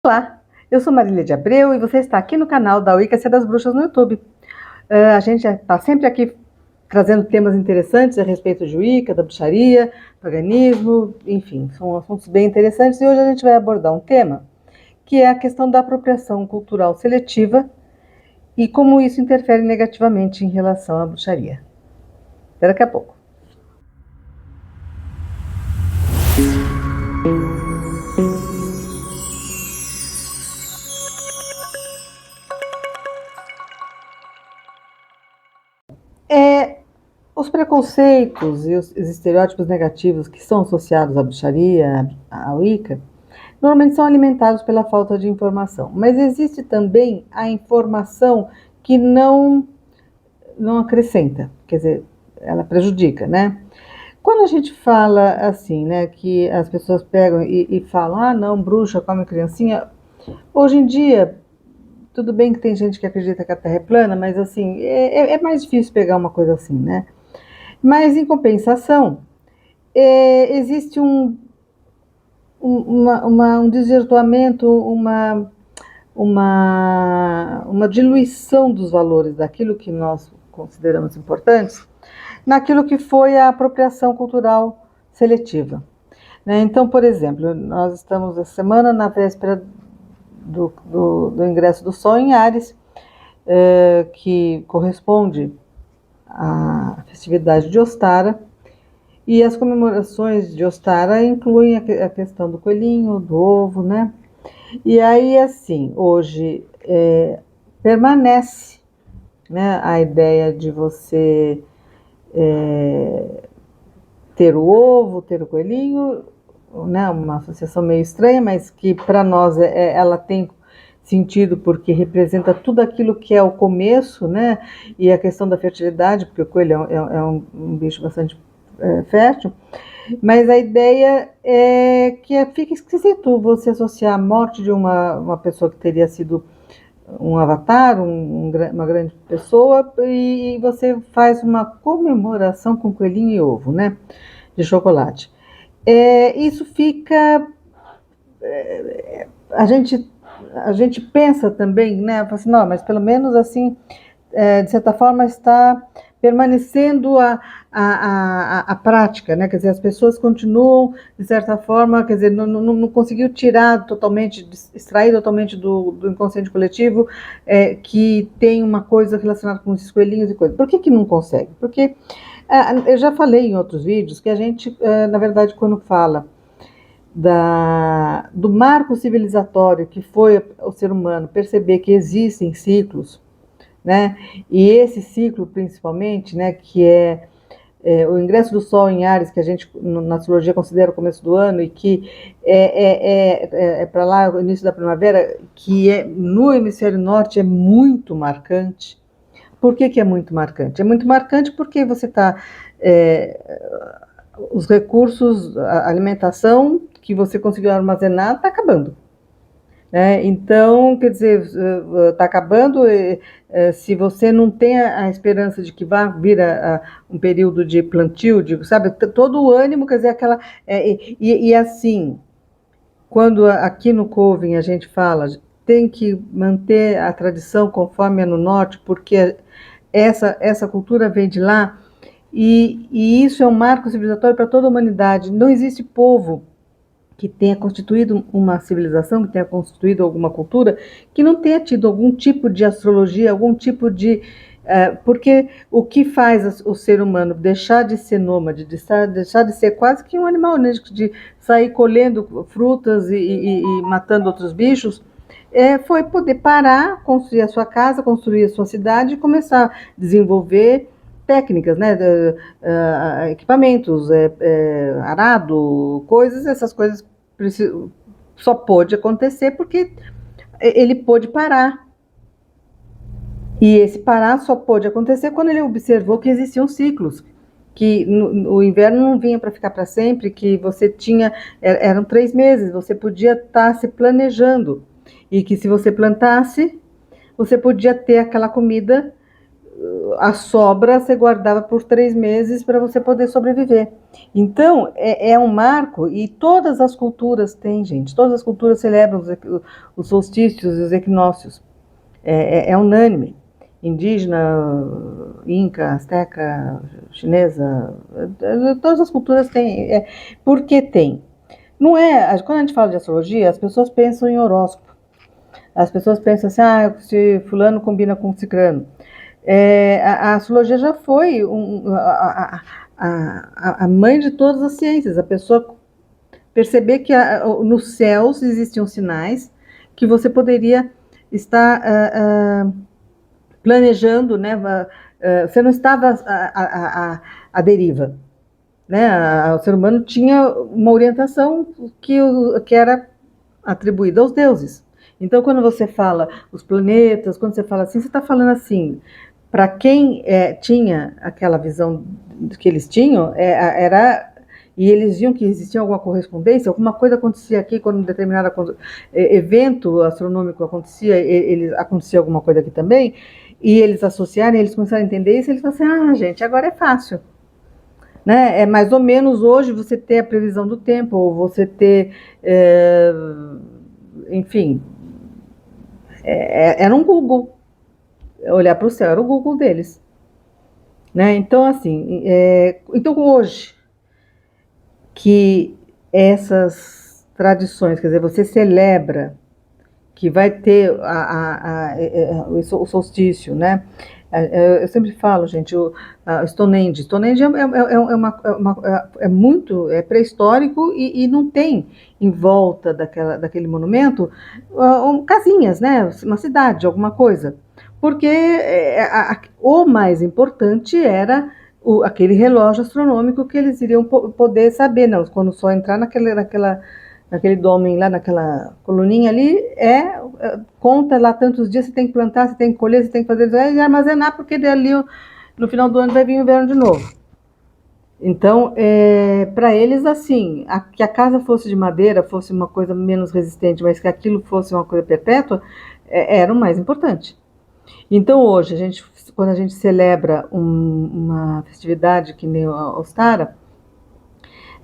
Olá, eu sou Marília de Abreu e você está aqui no canal da Wicca das Bruxas no YouTube. A gente está sempre aqui trazendo temas interessantes a respeito de Wicca, da bruxaria, paganismo, enfim, são assuntos bem interessantes e hoje a gente vai abordar um tema que é a questão da apropriação cultural seletiva e como isso interfere negativamente em relação à bruxaria. Até daqui a pouco. Os preconceitos e os estereótipos negativos que são associados à bruxaria, à Wicca, normalmente são alimentados pela falta de informação. Mas existe também a informação que não acrescenta, quer dizer, ela prejudica, né? Quando a gente fala assim, né, que as pessoas pegam e falam, ah, não, bruxa come criancinha, hoje em dia, tudo bem que tem gente que acredita que a Terra é plana, mas assim, é mais difícil pegar uma coisa assim, né? Mas, em compensação, existe um desvirtuamento, uma diluição dos valores daquilo que nós consideramos importantes naquilo que foi a apropriação cultural seletiva. Né? Então, por exemplo, nós estamos essa semana na véspera do ingresso do Sol em Áries, que corresponde à festividade de Ostara, e as comemorações de Ostara incluem a questão do coelhinho, do ovo, né? E aí, assim, hoje permanece, né, a ideia de você ter o ovo, ter o coelhinho, né, uma associação meio estranha, mas que para nós ela tem sentido porque representa tudo aquilo que é o começo, né, e a questão da fertilidade, porque o coelho é um bicho bastante fértil, mas a ideia é que fica esquisito você associar a morte de uma pessoa que teria sido um avatar, uma grande pessoa, e você faz uma comemoração com coelhinho e ovo, né, de chocolate. Isso fica... A gente pensa também, né, assim, não, mas pelo menos assim, de certa forma está permanecendo a prática, né? Quer dizer, as pessoas continuam, de certa forma, quer dizer, não conseguiu tirar totalmente, extrair totalmente do inconsciente coletivo que tem uma coisa relacionada com esses coelhinhos e coisas. Por que não consegue? Porque eu já falei em outros vídeos que a gente, na verdade, quando fala do marco civilizatório que foi o ser humano perceber que existem ciclos, né? E esse ciclo, principalmente, né, que o ingresso do Sol em Áries, que a gente na astrologia considera o começo do ano, e que para lá o início da primavera, que no hemisfério norte é muito marcante. Por que é muito marcante? É muito marcante porque você está... os recursos, a alimentação que você conseguiu armazenar está acabando. Então, quer dizer, está acabando. Se você não tem a esperança de que vá vir um período de plantio, sabe, todo o ânimo, quer dizer, aquela... E assim, quando aqui no Coven a gente fala, tem que manter a tradição conforme é no norte, porque essa cultura vem de lá, e isso é um marco civilizatório para toda a humanidade. Não existe povo que tenha constituído uma civilização, que tenha constituído alguma cultura, que não tenha tido algum tipo de astrologia, algum tipo de... porque o que faz o ser humano deixar de ser nômade, deixar de ser quase que um animal, né, de sair colhendo frutas e matando outros bichos, foi poder parar, construir a sua casa, construir a sua cidade e começar a desenvolver técnicas, né, equipamentos, arado, coisas, essas coisas só pôde acontecer porque ele pôde parar. E esse parar só pôde acontecer quando ele observou que existiam ciclos, que o inverno não vinha para ficar para sempre, que você tinha, eram 3 meses, você podia estar se planejando, e que se você plantasse, você podia ter aquela comida a sobra você guardava por 3 meses para você poder sobreviver. Então, é um marco, e todas as culturas têm, gente, todas as culturas celebram os solstícios e os equinócios. É unânime. Indígena, inca, asteca, chinesa, todas as culturas têm. Por que tem? Não é, quando a gente fala de astrologia, as pessoas pensam em horóscopo. As pessoas pensam assim, se fulano combina com cicrano. A astrologia já foi a mãe de todas as ciências. A pessoa perceber que nos céus existiam sinais que você poderia estar planejando, né? Você não estava à deriva. Né? O ser humano tinha uma orientação que era atribuída aos deuses. Então, quando você fala os planetas, quando você fala assim, você está falando assim, para quem tinha aquela visão que eles tinham, e eles viam que existia alguma correspondência, alguma coisa acontecia aqui, quando um determinado evento astronômico acontecia alguma coisa aqui também, e eles associarem, eles começaram a entender isso, eles falaram assim, gente, agora é fácil. Né? É mais ou menos hoje você ter a previsão do tempo, ou você ter, enfim, era um Google. Olhar para o céu era o Google deles. Né? Então, assim, então hoje que essas tradições, quer dizer, você celebra que vai ter o solstício, né? Eu sempre falo, gente, o Stonehenge é pré-histórico e não tem em volta daquele monumento casinhas, né? Uma cidade, alguma coisa. Porque o mais importante era aquele relógio astronômico que eles iriam poder saber, não, quando só entrar naquele dômen lá, naquela coluninha ali, conta lá tantos dias, você tem que plantar, você tem que colher, você tem que fazer, e armazenar, porque dali no final do ano vai vir o inverno de novo. Então, para eles, assim, que a casa fosse de madeira, fosse uma coisa menos resistente, mas que aquilo fosse uma coisa perpétua, era o mais importante. Então, hoje, quando a gente celebra uma festividade que nem a Ostara,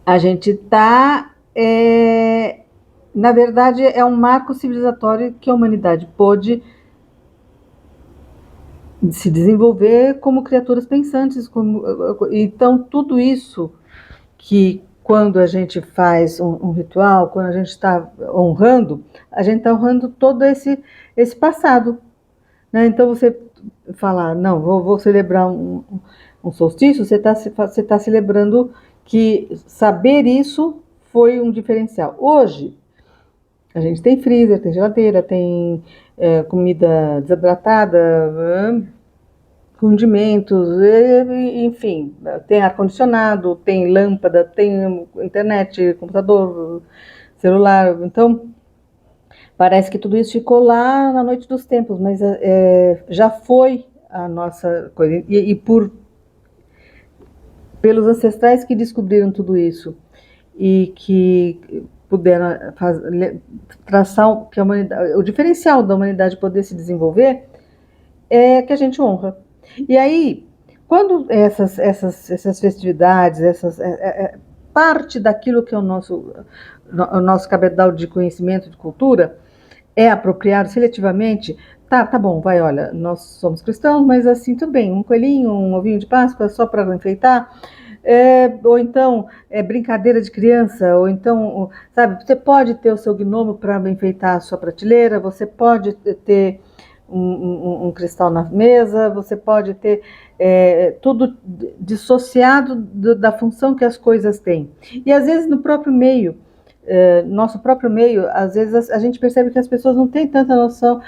a gente está... na verdade, é um marco civilizatório que a humanidade pôde se desenvolver como criaturas pensantes. Então, tudo isso que quando a gente faz um ritual, quando a gente está honrando, a gente está honrando todo esse passado. Né? Então, você falar, não, vou celebrar um solstício, você está celebrando que saber isso foi um diferencial. Hoje, a gente tem freezer, tem geladeira, tem comida desidratada, condimentos, enfim, tem ar-condicionado, tem lâmpada, tem internet, computador, celular. Então, parece que tudo isso ficou lá na noite dos tempos, mas já foi a nossa coisa. Pelos ancestrais que descobriram tudo isso e que puderam traçar que o diferencial da humanidade poder se desenvolver é que a gente honra. E aí, quando essas festividades, parte daquilo que é o nosso cabedal de conhecimento, de cultura, é apropriado seletivamente, tá bom, olha, nós somos cristãos, mas assim, tudo bem, um coelhinho, um ovinho de Páscoa só para enfeitar, ou então brincadeira de criança, ou então, sabe, você pode ter o seu gnomo para enfeitar a sua prateleira, você pode ter um cristal na mesa, você pode ter tudo dissociado da função que as coisas têm. E às vezes no próprio meio, nosso próprio meio, às vezes a gente percebe que as pessoas não têm tanta noção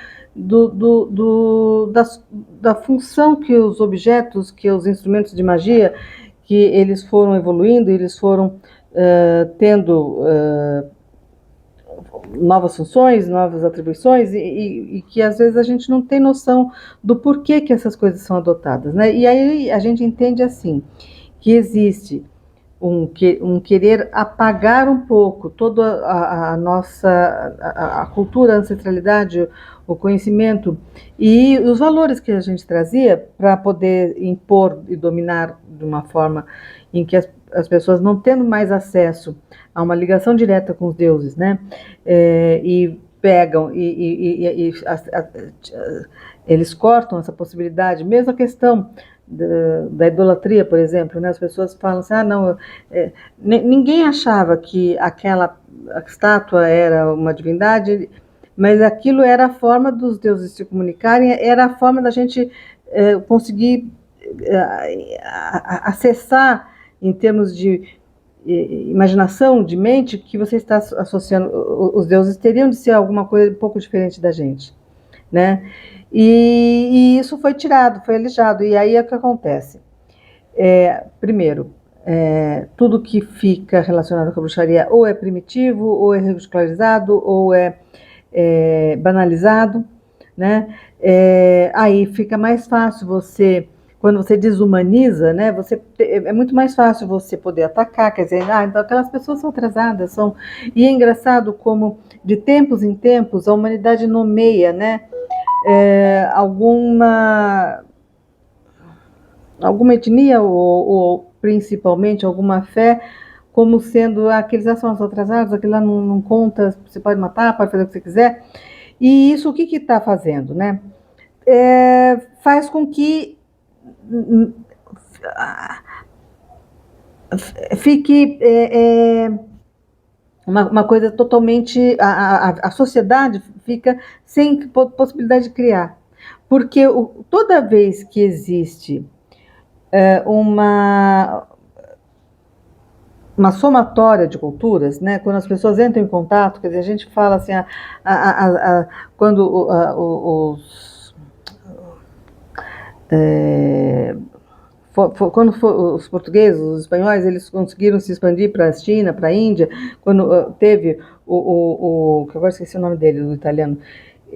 da função que os objetos, que os instrumentos de magia, que eles foram evoluindo, eles foram tendo novas funções, novas atribuições, e que às vezes a gente não tem noção do porquê que essas coisas são adotadas, né? E aí a gente entende assim, que existe um querer apagar um pouco toda a nossa a cultura, a ancestralidade, o conhecimento e os valores que a gente trazia para poder impor e dominar de uma forma em que as pessoas não tendo mais acesso a uma ligação direta com os deuses, né? E pegam eles cortam essa possibilidade, mesmo a questão da idolatria, por exemplo, né? As pessoas falam assim, não, ninguém achava que aquela estátua era uma divindade, mas aquilo era a forma dos deuses se comunicarem, era a forma da gente conseguir acessar em termos de imaginação, de mente, que você está associando, os deuses teriam de ser alguma coisa um pouco diferente da gente, né? E isso foi tirado, foi alijado. E aí é o que acontece. Primeiro, tudo que fica relacionado com a bruxaria ou é primitivo, ou é ridicularizado, ou é banalizado, né? Aí fica mais fácil você, quando você desumaniza, né? É muito mais fácil você poder atacar, quer dizer, então aquelas pessoas são atrasadas, são. E é engraçado como de tempos em tempos a humanidade nomeia, né? Alguma etnia ou principalmente alguma fé como sendo aqueles são atrasados, aquele lá não conta, você pode matar, pode fazer o que você quiser. E isso o que está fazendo, né? Faz com que fique uma coisa totalmente. A sociedade fica sem possibilidade de criar. Porque toda vez que existe uma somatória de culturas, né? Quando as pessoas entram em contato, quer dizer, a gente fala assim, quando quando os portugueses, os espanhóis, eles conseguiram se expandir para a China, para a Índia, quando teve que agora esqueci o nome dele, do italiano,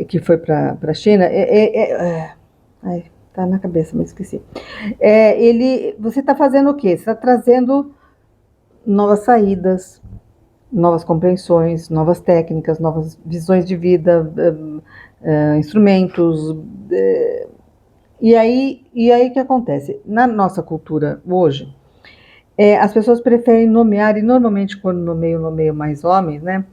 que foi para a China, tá na cabeça, mas esqueci. Você está fazendo o quê? Você está trazendo novas saídas, novas compreensões, novas técnicas, novas visões de vida, instrumentos. E aí o que acontece? Na nossa cultura hoje, as pessoas preferem nomear, e normalmente quando nomeiam mais homens, né?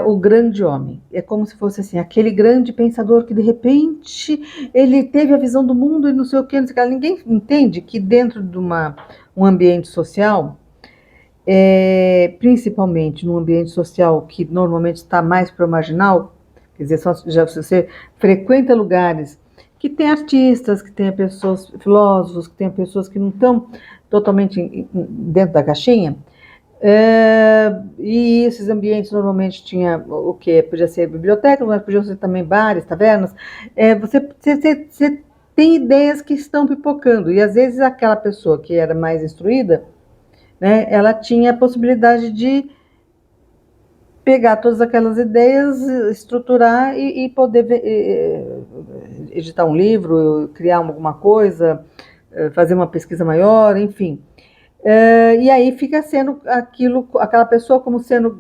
O grande homem. É como se fosse assim, aquele grande pensador que de repente ele teve a visão do mundo e não sei o que, não sei o que. Ninguém entende que dentro de um ambiente social, principalmente num ambiente social que normalmente está mais para o marginal, quer dizer, se você frequenta lugares que tem artistas, que tem pessoas, filósofos, que tem pessoas que não estão totalmente dentro da caixinha, e esses ambientes normalmente tinha o que? Podia ser bibliotecas, mas podia ser também bares, tavernas. Você tem ideias que estão pipocando, e às vezes aquela pessoa que era mais instruída, né, ela tinha a possibilidade de pegar todas aquelas ideias, estruturar e poder editar um livro, criar alguma coisa, fazer uma pesquisa maior, enfim. E aí fica sendo aquela pessoa como sendo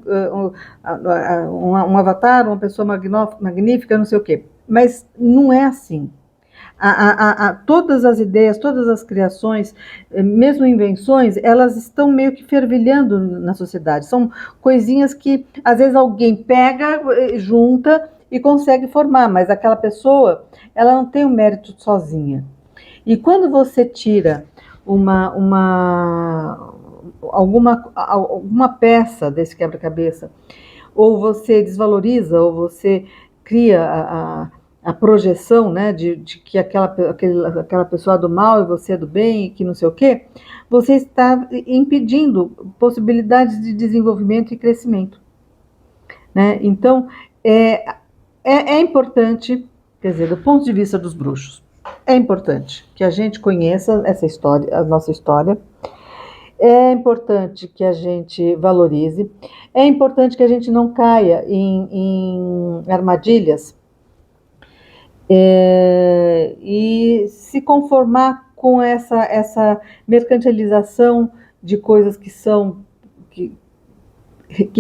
um avatar, uma pessoa magnífica, não sei o quê. Mas não é assim. Todas as ideias, todas as criações, mesmo invenções, elas estão meio que fervilhando na sociedade. São coisinhas que, às vezes, alguém pega, junta e consegue formar, mas aquela pessoa, ela não tem o mérito sozinha. E quando você tira alguma peça desse quebra-cabeça, ou você desvaloriza, ou você cria a projeção, né, de que aquela pessoa é do mal e você é do bem, e que não sei o quê, você está impedindo possibilidades de desenvolvimento e crescimento, né? Então, é importante, quer dizer, do ponto de vista dos bruxos, é importante que a gente conheça essa história, a nossa história. É importante que a gente valorize. É importante que a gente não caia em armadilhas e se conformar com essa mercantilização de coisas que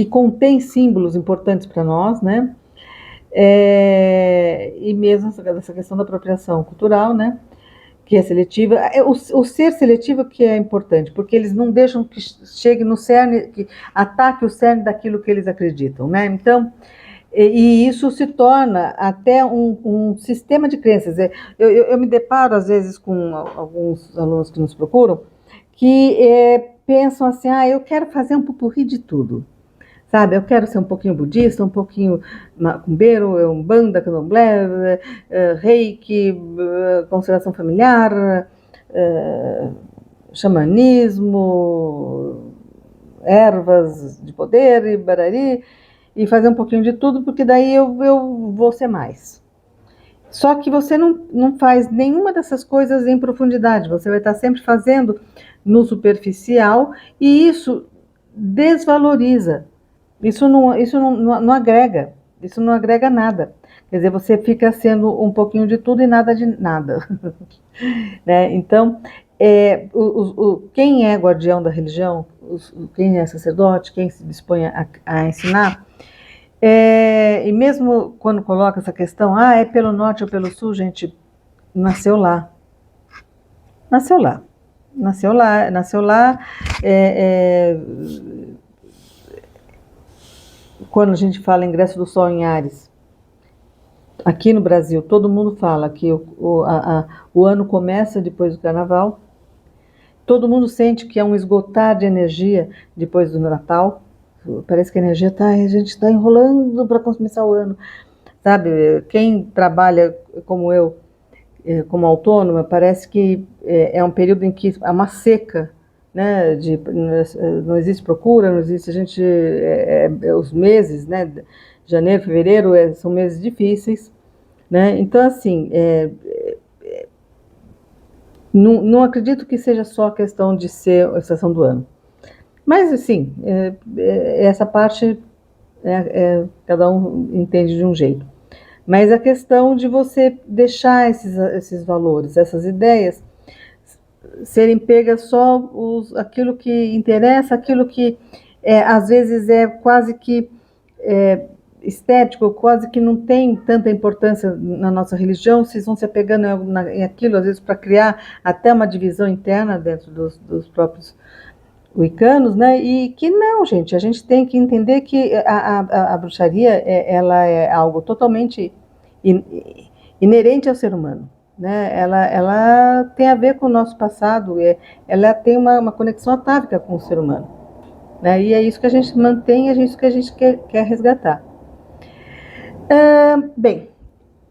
contém símbolos importantes para nós, né? E mesmo essa questão da apropriação cultural, né? Que é seletiva. O ser seletivo que é importante, porque eles não deixam que chegue no cerne, que ataque o cerne daquilo que eles acreditam, né? Então, e isso se torna até um sistema de crenças. Eu me deparo, às vezes, com alguns alunos que nos procuram, que pensam assim, eu quero fazer um pupurri de tudo. Sabe, eu quero ser um pouquinho budista, um pouquinho macumbeiro, umbanda, candomblé, reiki, constelação familiar, xamanismo, ervas de poder e barari, e fazer um pouquinho de tudo, porque daí eu vou ser mais. Só que você não faz nenhuma dessas coisas em profundidade, você vai estar sempre fazendo no superficial, e isso desvaloriza. Isso não agrega, isso não agrega nada. Quer dizer, você fica sendo um pouquinho de tudo e nada de nada. Né? Então, quem é guardião da religião, quem é sacerdote, quem se dispõe a ensinar, e mesmo quando coloca essa questão, é pelo norte ou pelo sul, gente, nasceu lá. Nasceu lá. Nasceu lá, nasceu lá. Quando a gente fala ingresso do sol em Áries, aqui no Brasil, todo mundo fala que o ano começa depois do carnaval, todo mundo sente que é um esgotar de energia depois do Natal, parece que a energia a gente está enrolando para começar o ano, sabe? Quem trabalha como eu, como autônoma, parece que é um período em que há uma seca, né? Não existe procura, não existe, os meses, né? Janeiro, fevereiro são meses difíceis, né? Então, assim, não acredito que seja só a questão de ser a estação do ano. Mas, assim, essa parte cada um entende de um jeito. Mas a questão de você deixar esses valores, essas ideias, serem pegas só aquilo que interessa, aquilo que às vezes é quase que estético, quase que não tem tanta importância na nossa religião, vocês vão se apegando em aquilo, às vezes para criar até uma divisão interna dentro dos próprios wiccanos, né? E que não, gente, a gente tem que entender que a bruxaria ela é algo totalmente inerente ao ser humano, né? Ela tem a ver com o nosso passado, ela tem uma conexão atávica com o ser humano, né? E é isso que a gente mantém, é isso que a gente quer resgatar. Bem,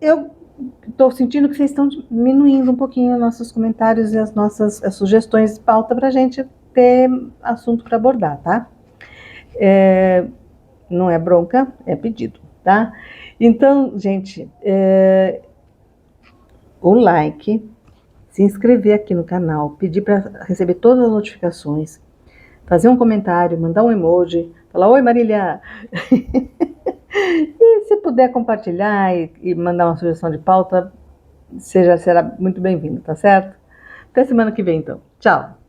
eu estou sentindo que vocês estão diminuindo um pouquinho os nossos comentários e as nossas sugestões de pauta para a gente ter assunto para abordar, tá? Não é bronca, é pedido, tá? Então, gente, o like, se inscrever aqui no canal, pedir para receber todas as notificações, fazer um comentário, mandar um emoji, falar oi Marília, e se puder compartilhar e mandar uma sugestão de pauta, será muito bem-vindo, tá certo? Até semana que vem, então. Tchau!